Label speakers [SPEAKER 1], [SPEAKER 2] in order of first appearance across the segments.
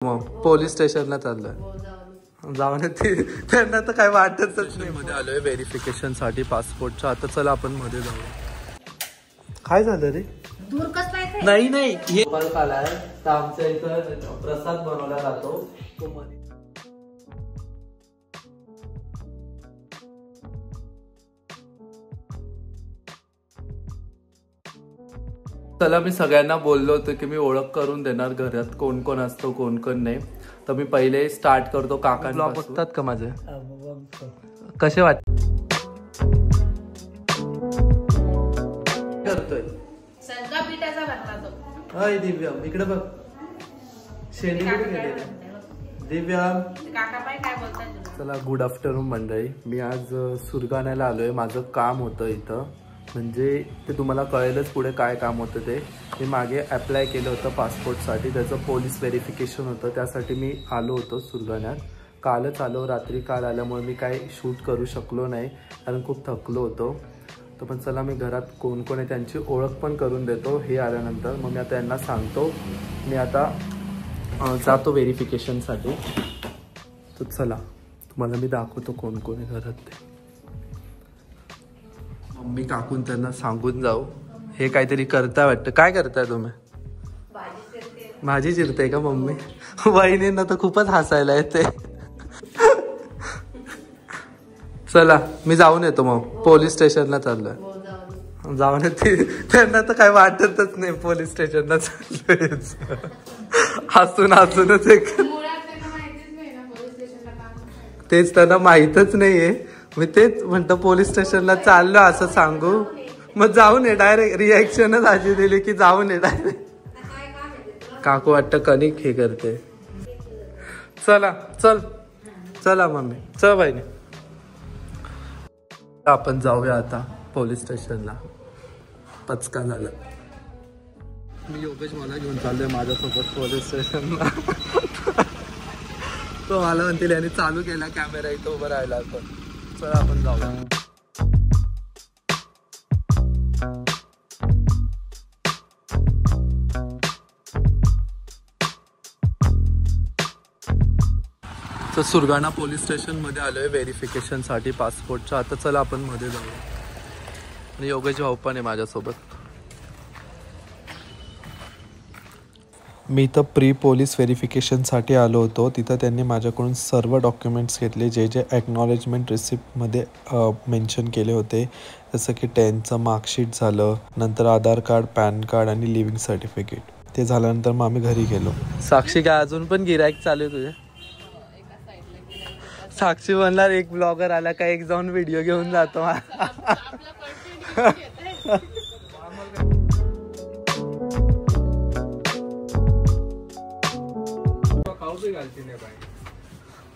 [SPEAKER 1] मग पोलीस स्टेशनला चाललोय जाऊन त्यांना तर काय वाटतच नाही. मध्ये आलोय व्हेरिफिकेशन साठी पासपोर्टच्या. आता चला आपण मध्ये जाऊया. काय झालं रे? नाही नाही हे आलाय तर आमच्या इथं प्रसाद बनवला जातो तो मध्ये. चला मी सगळ्यांना बोललो होतो की मी ओळख करून देणार घरात कोण कोण असतो कोण कोण नाही. तर मी पहिले स्टार्ट करतो. काका ब्लॉग बघतात का माझे? कसे वाटत करतोय? हाय दिव्या इकडे बघ. शेंडी दिव्या. चला गुड आफ्टरनून मंडळी. मी आज सुरगाण्याला आलोय. माझं काम होतं इथं. म्हणजे ते तुम्हाला कळेलच पुढे काय काम होतं ते. मी मागे अप्लाय केलं होतं पासपोर्टसाठी. त्याचं पोलीस व्हेरिफिकेशन होतं. त्यासाठी मी आलो होतो सुरगाण्यात. कालच आलो. रात्री काल आल्यामुळे मी काही शूट करू शकलो नाही कारण खूप थकलो होतो. तर पण चला मी घरात कोण कोण आहे त्यांची ओळख पण करून देतो हे आल्यानंतर. मग मी आता यांना सांगतो मी आता जातो व्हेरिफिकेशनसाठी. तर चला तुम्हाला मी दाखवतो कोण कोण आहे घरात ते. मम्मी काकून त्यांना सांगून जाऊ. हे काहीतरी करताय वाटतं. काय करताय तुम्ही? भाजी चिरते का मम्मी? वहिनींना तर खूपच हसायला येते. चला मी जाऊन येतो. मग पोलीस स्टेशनला चाललोय जाऊन त्यांना तर काय वाटतच नाही पोलीस स्टेशनला चाललोय. हसून हसूनच एक तेच त्यांना माहीतच नाहीये. मी तेच म्हणतो पोलीस स्टेशनला चाललो असं सांगू. मग जाऊन ये डायरेक्ट. रिॲक्शनच अशी दिली की जाऊन ये डायरेक्ट. काकू वाटतं कणिक हे करते. चला चल चला मम्मी चल बाईने. आपण जाऊया आता पोलीस स्टेशनला. पचका झाला. मी योगेश मला घेऊन चाललोय माझ्यासोबत पोलीस स्टेशनला. तो मला म्हणतील यांनी चालू केला कॅमेरा इथं उभं राहिला. आपण चला आपण जाऊया. तर सुरगाणा पोलीस स्टेशन मध्ये आलोय व्हेरिफिकेशन साठी पासपोर्टच्या. आता चला आपण मध्ये जाऊया. आणि योगेश भाऊ पण आहे माझ्यासोबत. मी इथं प्री पोलीस व्हेरिफिकेशनसाठी आलो होतो. तिथं त्यांनी माझ्याकडून सर्व डॉक्युमेंट्स घेतले जे जे ॲक्नॉलेजमेंट रिसिप्टमध्ये मेन्शन केले होते. जसं की 10चं मार्कशीट झालं, नंतर आधार कार्ड, पॅन कार्ड आणि लिव्हिंग सर्टिफिकेट. ते झाल्यानंतर मग आम्ही घरी गेलो. साक्षी काय अजून पण गिराईक चालू आहे तुझे? साक्षी म्हणणार एक ब्लॉगर आला का एक जाऊन व्हिडिओ घेऊन जातो.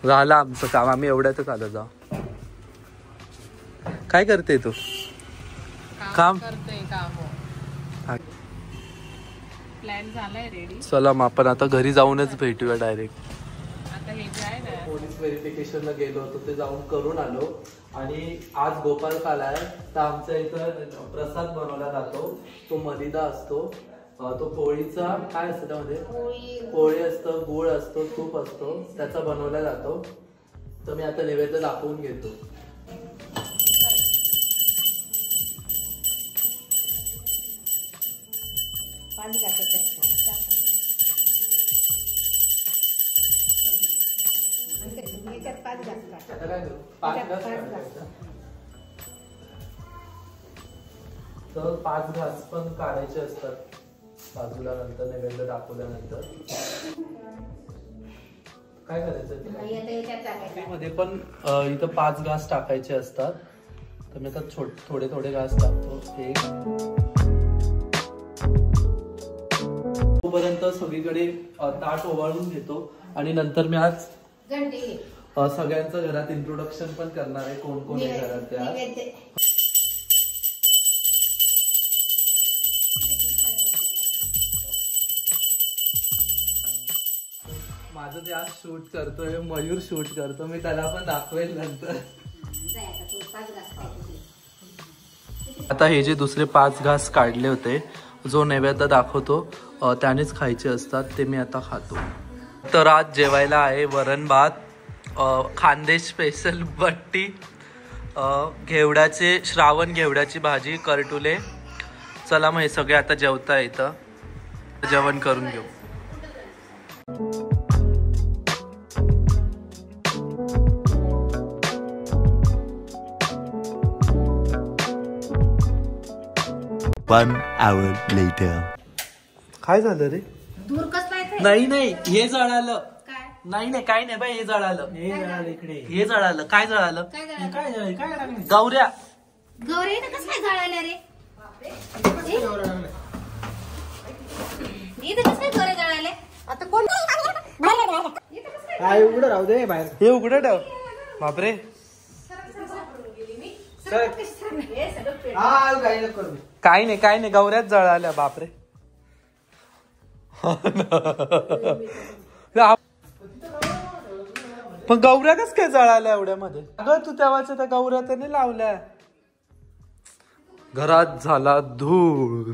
[SPEAKER 1] झालं आमचं काम. आम्ही एवढ्यातच आलो. जाऊ. काय करते तू? काम
[SPEAKER 2] प्लॅन झालाय रेडी.
[SPEAKER 1] चला मग आपण आता घरी जाऊनच भेटूया डायरेक्ट. पोलीस व्हेरिफिकेशनला गेलो होतो ते जाऊन करून आलो. आणि आज गोपाल काल आहे तर आमच्या इथं प्रसाद बनवला जातो. तो मलिदा असतो. तो पोळीचा काय असतं त्यामध्ये? पोळी असतं, गुळ असतो, तूप असतो, त्याचा बनवला जातो. तर मी आता नैवेद्य दाखवून घेतो. तर 5 घास पण काढायचे असतात बाजूला. नंतर नैवेद्य दाखवल्यानंतर काय करायचं मध्ये पण इथं 5 घास टाकायचे असतात. तर मी आता थोडे थोडे घास टाकतो. तोपर्यंत सगळीकडे ताट ओवाळून घेतो. आणि नंतर मी आज सगळ्यांचं घरात इंट्रोडक्शन पण करणार आहे. कोण कोण आहे घरात त्या. माझं ते आज शूट करतोय मयूर. शूट करतो मी. त्याला पण दाखवेल नंतर. आता हे जे दुसरे 5 घास काढले होते जो नैवेद्य दाखवतो त्यानेच खायचे असतात. ते मी आता खातो. तर आज जेवायला आहे वरण भात, खानदेश स्पेशल बट्टी, घेवड्याचे श्रावण घेवड्याची भाजी, करटुले. चला मग हे सगळे आता जेवता इथं जेवण करून घेऊ.
[SPEAKER 3] One hour later.
[SPEAKER 1] काय झालं रे?
[SPEAKER 4] दूर कसला येते?
[SPEAKER 1] नाही हे जळालं.
[SPEAKER 4] काय?
[SPEAKER 1] नाही काय नाही बाई, हे जळालं.
[SPEAKER 5] इकडे
[SPEAKER 1] हे जळालं. काय जळालं?
[SPEAKER 4] काय झालं?
[SPEAKER 5] काय लागलं?
[SPEAKER 1] गौऱ्या.
[SPEAKER 4] गौरी इथं कसं काय जळाल्या रे? इथं कसं काय गौऱ्या जळाल्या? आता कोण?
[SPEAKER 5] काय उघडं राहू दे बाहेर.
[SPEAKER 1] हे उघडं ठेव. बापरे. काय नाही गौऱ्याच जळाल्या. बापरे. पण गौऱ्या कस काय जळाल्या एवढ्यामध्ये? अगं तू तेव्हाच्या त्या गौऱ्या त्याने लावल्या. घरात झाला धूर.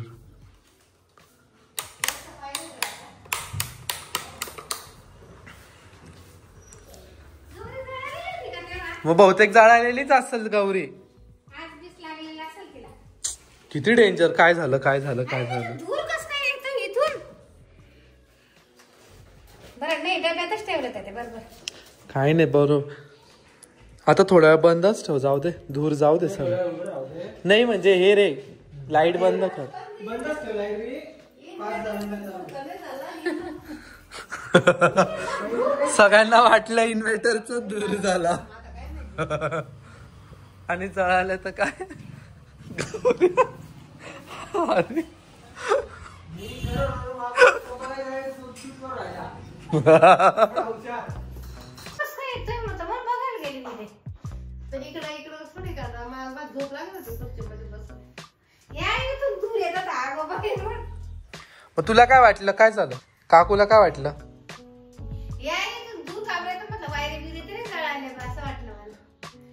[SPEAKER 1] मग बहुतेक जळालेलीच असेल गौरी. किती डेंजर. काय झालं
[SPEAKER 4] धूर कसं काय येतो इथून? बरं नाही, डब्यातच ठेवलं ते बरोबर.
[SPEAKER 1] काय नाही बरोबर. आता थोड्या वेळ बंदच ठेव. जाऊ दे धूर जाऊ दे सगळं. नाही म्हणजे हे रे, लाईट बंद कर. सगळ्यांना वाटलं इन्व्हर्टरचा धूर झाला आणि जळालं तर काय. अरे मग तुला काय वाटलं? काय झालं? काकूला काय वाटलं?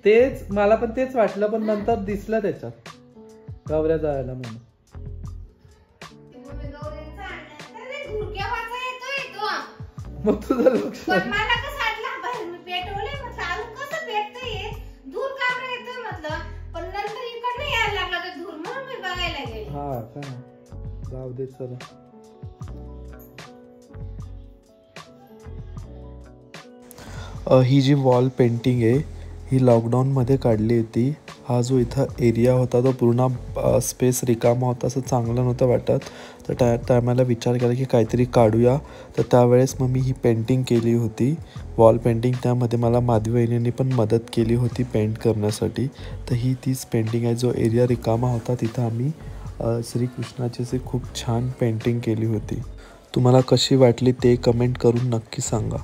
[SPEAKER 1] तेच मला पण तेच वाटलं, पण नंतर दिसलं त्याच्यात गौऱ्या जायला म्हणून. मग तुझं लक्ष हा का. जाऊ दे चला. ही जी वॉल पेंटिंग आहे ही लॉकडाऊनमध्ये काढली होती. हा जो इथं एरिया होता तो पूर्ण स्पेस रिकामा होता, असं चांगलं नव्हतं वाटत. तर त्या टायमाला विचार केला की काहीतरी काढूया. तर त्यावेळेस मग मी ही पेंटिंग केली होती, वॉल पेंटिंग. त्यामध्ये मला माधवी वहिनींनी पण मदत केली होती पेंट करण्यासाठी. तर ही तीच पेंटिंग आहे. जो एरिया रिकामा होता तिथं आम्ही श्रीकृष्णाची अशी खूप छान पेंटिंग केली होती. तुम्हाला कशी वाटली ते कमेंट करून नक्की सांगा.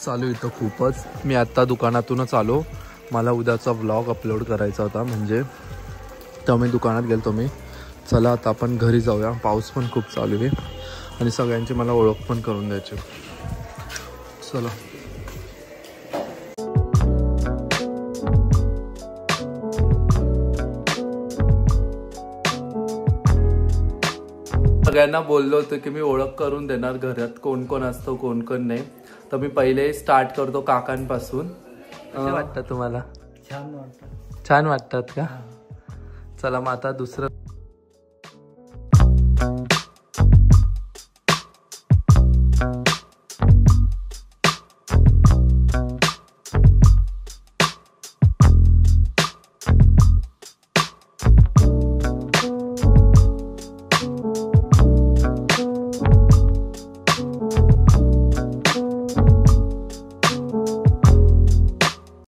[SPEAKER 1] चालू इथं खूपच. मी आत्ता दुकानातूनच आलो. मला उद्याचा व्लॉग अपलोड करायचा होता, म्हणजे तेव्हा मी दुकानात गेलो मी. चला आता आपण घरी जाऊया. पाऊस पण खूप चालू आहे आणि सगळ्यांची मला ओळख पण करून द्यायची. चला. सगळ्यांना बोललो होतो की मी ओळख करून देणार घरात कोण कोण असतो कोण कोण नाही. तर मी पहिले स्टार्ट करतो काकांपासून. कसं वाटतं तुम्हाला?
[SPEAKER 5] छान वाटतं.
[SPEAKER 1] छान वाटतात का? चला मग आता दुसरं